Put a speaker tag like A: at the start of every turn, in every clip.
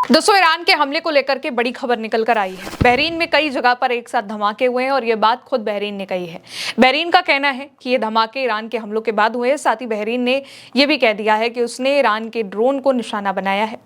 A: दोस्तों, ईरान के हमले को लेकर के बड़ी खबर निकल कर आई है। बहरीन में कई जगह पर एक साथ धमाके हुए हैं और ये बात खुद बहरीन ने कही है। बहरीन का कहना है कि ये धमाके ईरान के हमलों के बाद हुए हैं। साथ ही बहरीन ने यह भी कह दिया है कि उसने ईरान के ड्रोन को निशाना बनाया है।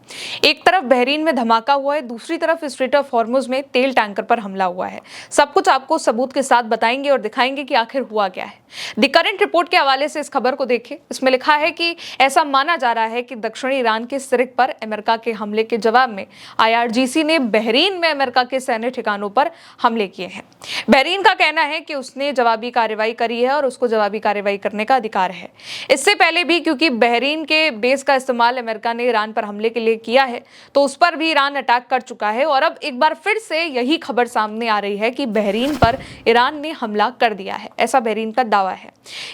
A: एक तरफ बहरीन में धमाका हुआ है, दूसरी तरफ स्ट्रेट ऑफ हॉर्मुज में तेल टैंकर पर हमला हुआ है। सब कुछ आपको सबूत के साथ बताएंगे और दिखाएंगे कि आखिर हुआ क्या है। द करंट रिपोर्ट के हवाले से इस खबर को देखें। इसमें लिखा है कि ऐसा माना जा रहा है कि दक्षिणी ईरान के सिरिक पर अमेरिका के हमले के जवाब में IRGC ने बहरीन में अमेरिका के सैन्य ठिकानों पर हमले किए हैं। बहरीन का कहना है कि उसने जवाबी कार्रवाई करी है और उसको जवाबी कार्रवाई करने का अधिकार है। इससे पहले भी क्योंकि बहरीन के बेस का इस्तेमाल अमेरिका ने ईरान पर हमले के लिए किया है, तो उस पर भी ईरान अटैक कर चुका है और अब एक बार फिर से यही खबर सामने आ रही है कि बहरीन पर ईरान ने हमला कर दिया है। ऐसा बहरीन का दावा है।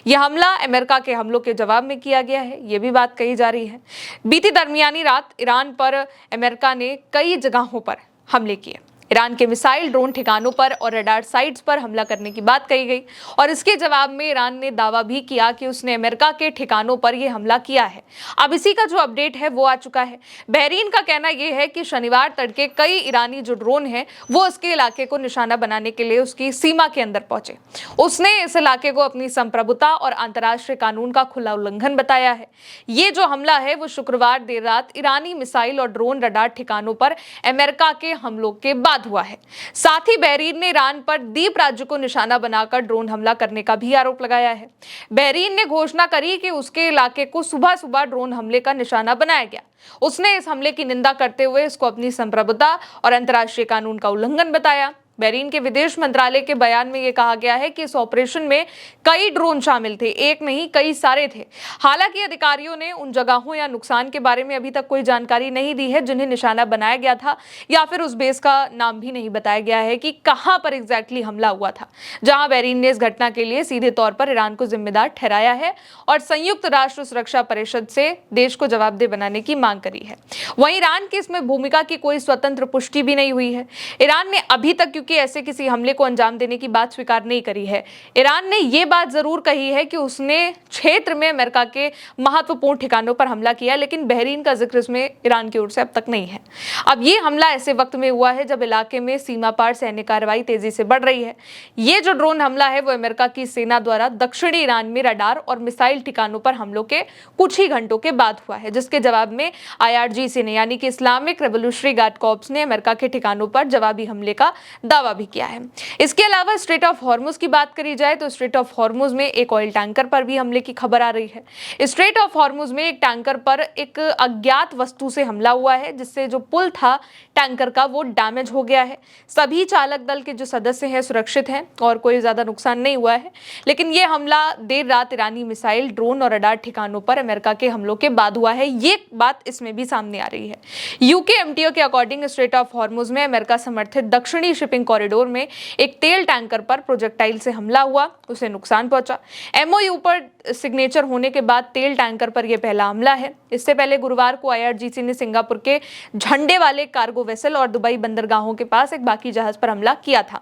A: यह हमला अमेरिका के हमलों के जवाब में किया गया है, यह भी बात कही जा रही है। बीती दरमियानी रात ईरान पर अमेरिका ने कई जगहों पर हमले किए। ईरान के मिसाइल, ड्रोन ठिकानों पर और रडार साइट्स पर हमला करने की बात कही गई और इसके जवाब में ईरान ने दावा भी किया कि उसने अमेरिका के ठिकानों पर यह हमला किया है। अब इसी का जो अपडेट है वो आ चुका है। बहरीन का कहना यह है कि शनिवार तड़के कई ईरानी जो ड्रोन हैं वो उसके इलाके को निशाना बनाने के लिए उसकी सीमा के अंदर पहुंचे। उसने इस इलाके को अपनी संप्रभुता और अंतर्राष्ट्रीय कानून का खुला उल्लंघन बताया है। ये जो हमला है वो शुक्रवार देर रात ईरानी मिसाइल और ड्रोन रडार ठिकानों पर अमेरिका के हमलों के बाद हुआ है। साथ ही बहरीन ने ईरान पर द्वीप राज्य को निशाना बनाकर ड्रोन हमला करने का भी आरोप लगाया है। बहरीन ने घोषणा करी कि उसके इलाके को सुबह सुबह ड्रोन हमले का निशाना बनाया गया। उसने इस हमले की निंदा करते हुए इसको अपनी संप्रभुता और अंतर्राष्ट्रीय कानून का उल्लंघन बताया। बहरीन के विदेश मंत्रालय के बयान में यह कहा गया है कि इस ऑपरेशन में कई ड्रोन शामिल थे, एक नहीं कई सारे थे। हालांकि अधिकारियों ने उन जगहों या नुकसान के बारे में अभी तक कोई जानकारी नहीं दी है जिन्हें निशाना बनाया गया था, या फिर उस बेस का नाम भी नहीं बताया गया है कि कहां पर एग्जैक्टली हमला हुआ था, जहां बहरीन ने इस घटना के लिए सीधे तौर पर ईरान को जिम्मेदार ठहराया है और संयुक्त राष्ट्र सुरक्षा परिषद से देश को जवाबदेह बनाने की मांग करी है। वहीं ईरान की इसमें भूमिका की कोई स्वतंत्र पुष्टि भी नहीं हुई है। ईरान ने अभी तक कि ऐसे किसी हमले को अंजाम देने की बात स्वीकार नहीं करी है। ईरान ने यह बात जरूर कही है कि उसने क्षेत्र में अमेरिका के महत्वपूर्ण ठिकानों पर हमला किया, लेकिन बहरीन का जिक्र इसमें ईरान की ओर से अब तक नहीं है। अब यह हमला ऐसे वक्त में हुआ है जब इलाके में सीमा पार सैन्य कार्रवाई तेजी से बढ़ रही है। यह जो ड्रोन हमला है वो अमेरिका की सेना द्वारा दक्षिणी ईरान में रडार और मिसाइल ठिकानों पर हमलों के कुछ ही घंटों के बाद हुआ है, जिसके जवाब में IRGC ने यानी कि इस्लामिक रेवोल्यूशनरी गार्ड कॉर्प्स ने अमेरिका के ठिकानों पर जवाबी हमले का दावा भी किया है। इसके अलावा स्ट्रेट ऑफ हॉर्मुज की बात करी जाए तो स्ट्रेट ऑफ हॉर्मुज में एक ऑयल टैंकर पर भी हमले की खबर आ रही है। स्ट्रेट ऑफ हॉर्मुज में एक टैंकर पर एक अज्ञात वस्तु से हमला हुआ है, जिससे जो पुल था टैंकर का वो डैमेज हो गया है। सभी चालक दल के जो सदस्य हैं सुरक्षित हैं और कोई ज्यादा नुकसान नहीं हुआ है, लेकिन यह हमला देर रात ईरानी मिसाइल, ड्रोन और रडार ठिकानों पर अमेरिका के हमलों के बाद हुआ है। ये बात इसमें भी सामने आ रही है। यूके MTO के अकॉर्डिंग स्ट्रेट ऑफ हॉर्मुज में अमेरिका समर्थित दक्षिणी शिपिंग कॉरिडोर में एक तेल टैंकर पर प्रोजेक्टाइल से हमला हुआ, उसे नुकसान पहुंचा। MOU पर सिग्नेचर होने के बाद तेल टैंकर पर यह पहला हमला है। इससे पहले गुरुवार को IRGC ने सिंगापुर के झंडे वाले कार्गो वेसल और दुबई बंदरगाहों के पास एक बाकी जहाज पर हमला किया था।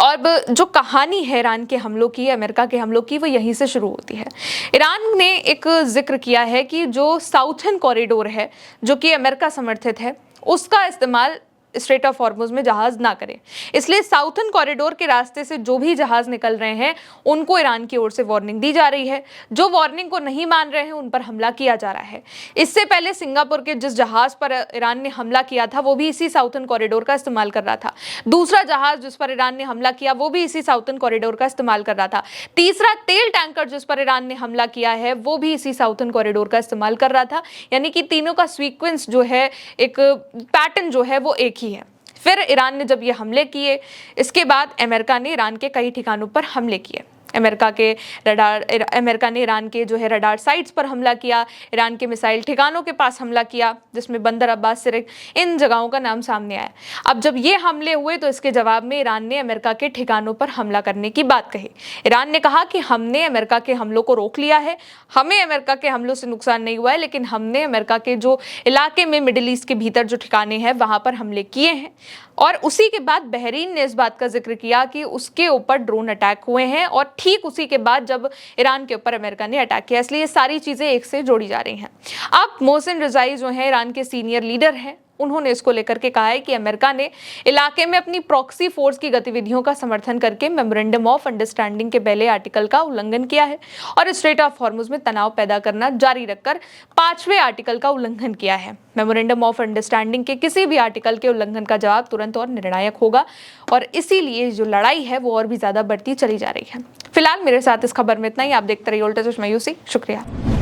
A: और जो कहानी है ईरान के हमलों की, अमेरिका के हमलों की, वो यहीं से शुरू होती है। ईरान ने एक जिक्र किया है कि जो साउथर्न कॉरिडोर है जो कि अमेरिका समर्थित है, उसका इस्तेमाल स्ट्रेट ऑफ हॉर्मुज में जहाज ना करें। इसलिए साउथर्न कॉरिडोर के रास्ते से जो भी जहाज निकल रहे हैं उनको ईरान की ओर से वार्निंग दी जा रही है। जो वार्निंग को नहीं मान रहे हैं उन पर हमला किया जा रहा है। इससे पहले सिंगापुर के जिस जहाज पर ईरान ने हमला किया था वो भी इसी साउथर्न कॉरिडोर का इस्तेमाल कर रहा था। दूसरा जहाज जिस पर ईरान ने हमला किया वो भी इसी साउथर्न कॉरिडोर का इस्तेमाल कर रहा था। तीसरा तेल टैंकर जिस पर ईरान ने हमला किया है वो भी इसी साउथर्न कॉरिडोर का इस्तेमाल कर रहा था। यानी कि तीनों का सीक्वेंस जो है, एक पैटर्न जो है वो एक ही है। फिर ईरान ने जब ये हमले किए, इसके बाद अमेरिका ने ईरान के कई ठिकानों पर हमले किए। अमेरिका ने ईरान के जो है रडार साइट्स पर हमला किया, ईरान के मिसाइल ठिकानों के पास हमला किया, जिसमें बंदर अब्बास, सिरिक, इन जगहों का नाम सामने आया। अब जब ये हमले हुए तो इसके जवाब में ईरान ने अमेरिका के ठिकानों पर हमला करने की बात कही। ईरान ने कहा कि हमने अमेरिका के हमलों को रोक लिया है, हमें अमेरिका के हमलों से नुकसान नहीं हुआ है, लेकिन हमने अमेरिका के जो इलाके में मिडिल ईस्ट के भीतर जो ठिकाने हैं वहां पर हमले किए हैं। और उसी के बाद बहरीन ने इस बात का जिक्र किया कि उसके ऊपर ड्रोन अटैक हुए हैं और ठीक उसी के बाद जब ईरान के ऊपर अमेरिका ने अटैक किया, इसलिए ये सारी चीजें एक से जोड़ी जा रही हैं। अब मोहसिन रजाई जो है ईरान के सीनियर लीडर हैं, उन्होंने इसको लेकर के कहा है कि अमेरिका ने इलाके में अपनी प्रॉक्सी फोर्स की गतिविधियों का समर्थन करके मेमोरेंडम ऑफ अंडरस्टैंडिंग के पहले आर्टिकल का उल्लंघन किया है और स्ट्रेट ऑफ हॉर्मुज में तनाव पैदा करना जारी रखकर 5वें आर्टिकल का उल्लंघन किया है। मेमोरेंडम ऑफ अंडरस्टैंडिंग के किसी भी आर्टिकल के उल्लंघन का जवाब तुरंत और निर्णायक होगा और इसीलिए जो लड़ाई है वो और भी ज्यादा बढ़ती चली जा रही है। फिलहाल मेरे साथ इस खबर में इतना ही। आप देखते रहिए उल्टा चश्मा यूसी। शुक्रिया।